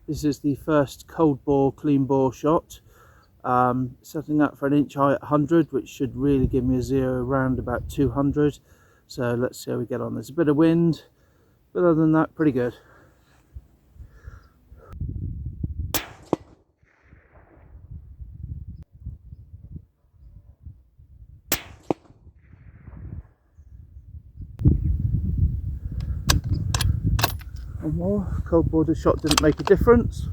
This is the first cold bore, clean bore shot. Setting up for an inch high at 100, which should really give me a zero around about 200. So let's see how we get on. There's a bit of wind, but other than that, pretty good. One more. Cold border shot didn't make a difference.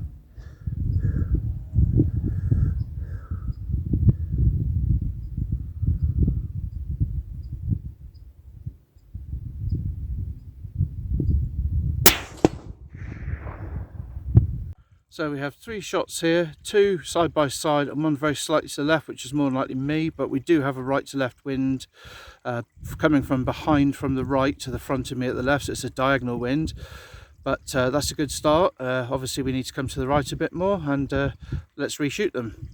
So we have 3 shots here, 2 side by side and 1 very slightly to the left, which is more than likely me, but we do have a right to left wind coming from behind from the right to the front of me at the left, so it's a diagonal wind. But that's a good start. Obviously we need to come to the right a bit more, and let's reshoot them.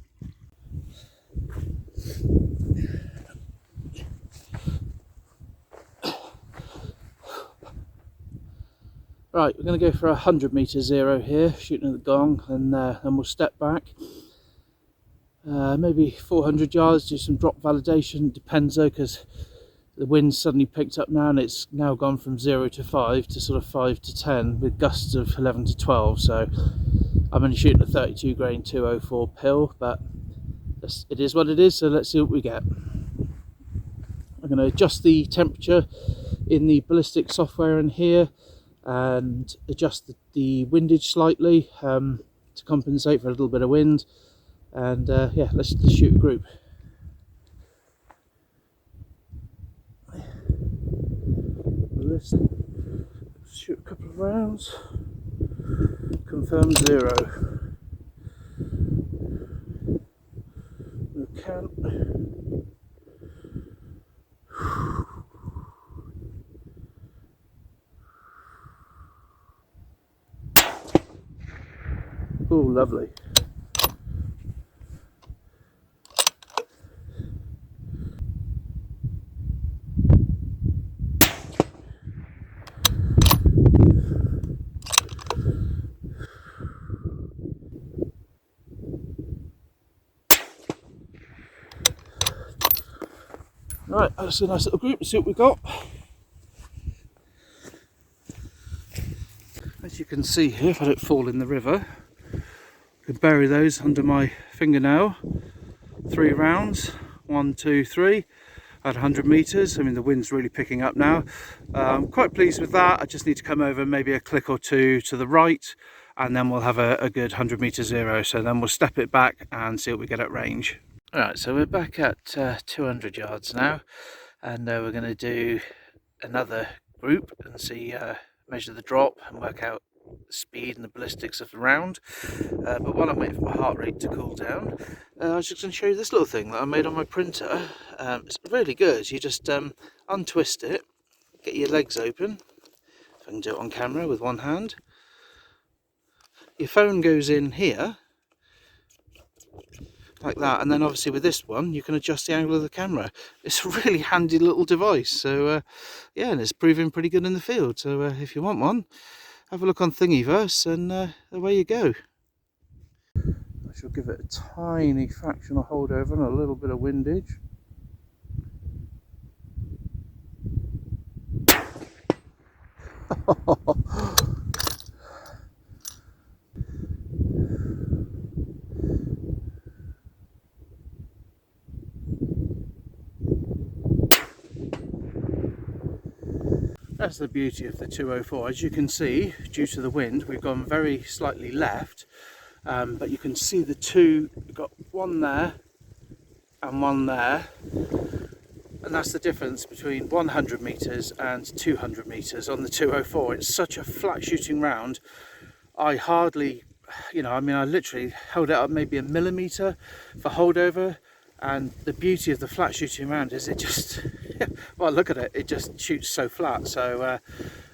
Right, we're going to go for a 100 meter zero here, shooting at the gong, and then we'll step back. Maybe 400 yards, do some drop validation. Depends though, because the wind suddenly picked up now, and it's now gone from 0 to 5 to sort of 5 to 10 with gusts of 11 to 12. So I'm only shooting a 32 grain 204 pill, but it is what it is. So let's see what we get. I'm going to adjust the temperature in the Ballistic software in here, and adjust the windage slightly to compensate for a little bit of wind, and yeah, let's shoot a group. Let's shoot a couple of rounds. Confirm 0. No count. Oh, lovely. Right, that's a nice little group. Let's see what we got. As you can see here, if I don't fall in the river, I can bury those under my fingernail. 3 rounds, 1, 2, 3, at 100 meters. I mean, the wind's really picking up now. I'm quite pleased with that. I just need to come over maybe a click or two to the right, and then we'll have a good 100 meter zero. So then we'll step it back and see what we get at range. All right, so we're back at 200 yards now, and we're going to do another group and see, measure the drop and work out the speed and the ballistics of the round. But while I'm waiting for my heart rate to cool down, I was just going to show you this little thing that I made on my printer. It's really good. You just untwist it, get your legs open. If I can do it on camera with one hand. Your phone goes in here, like that, and then obviously with this one you can adjust the angle of the camera. It's a really handy little device. So yeah, and it's proving pretty good in the field. So if you want one, have a look on Thingiverse, and away you go. I shall give it a tiny fractional holdover and a little bit of windage. That's the beauty of the 204. As you can see, due to the wind, we've gone very slightly left, but you can see the two, we've got one there and one there, and that's the difference between 100 meters and 200 meters on the 204. It's such a flat shooting round. I hardly, I mean, I literally held it up maybe a millimeter for holdover. And the beauty of the flat shooting round is it just, well, look at it, it just shoots so flat. So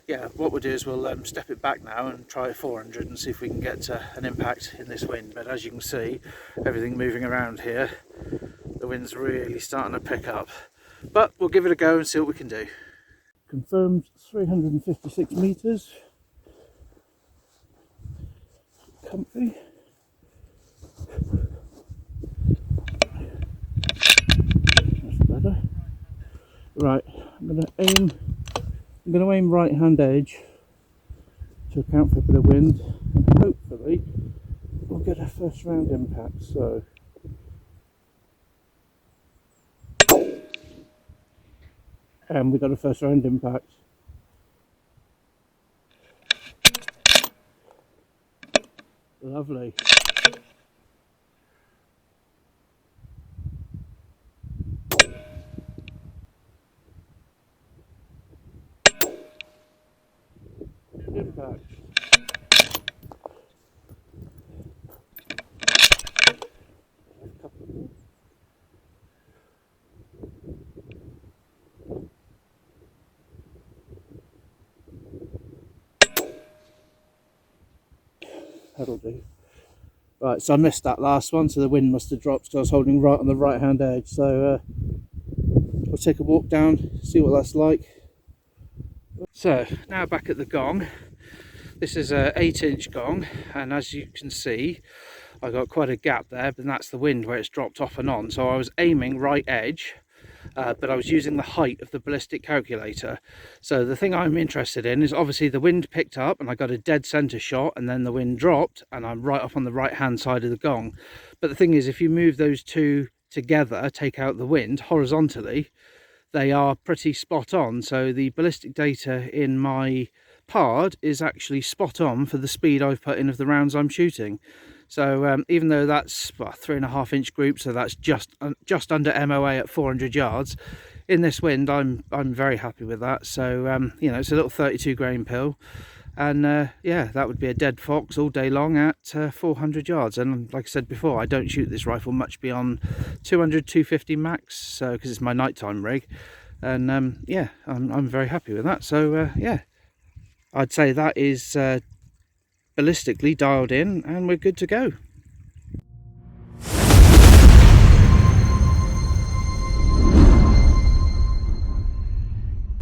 yeah, what we'll do is we'll step it back now and try 400 and see if we can get an impact in this wind. But as you can see, everything moving around here, the wind's really starting to pick up. But we'll give it a go and see what we can do. Confirmed 356 meters. comfy. That's better. Right, I'm going to aim right hand edge to account for a bit of wind, and hopefully we'll get a first round impact. So and we got a first round impact. Lovely. Impact. That'll do. Right, so I missed that last one, so the wind must have dropped because I was holding right on the right hand edge. So we'll take a walk down, see what that's like. So now back at the gong. This is a 8-inch gong, and as you can see I got quite a gap there, but that's the wind where it's dropped off and on. So I was aiming right edge, but I was using the height of the ballistic calculator. So the thing I'm interested in is obviously the wind picked up and I got a dead center shot, and then the wind dropped and I'm right up on the right hand side of the gong. But the thing is, if you move those two together, take out the wind horizontally, they are pretty spot on. So the ballistic data in my PARD is actually spot on for the speed I've put in of the rounds I'm shooting. So even though that's 3.5-inch group, so that's just under MOA at 400 yards, in this wind I'm very happy with that. So you know, it's a little 32 grain pill, and yeah, that would be a dead fox all day long at 400 yards. And like I said before, I don't shoot this rifle much beyond 200, 250 max, so because it's my nighttime rig. And yeah, I'm very happy with that. So yeah, I'd say that is ballistically dialed in and we're good to go.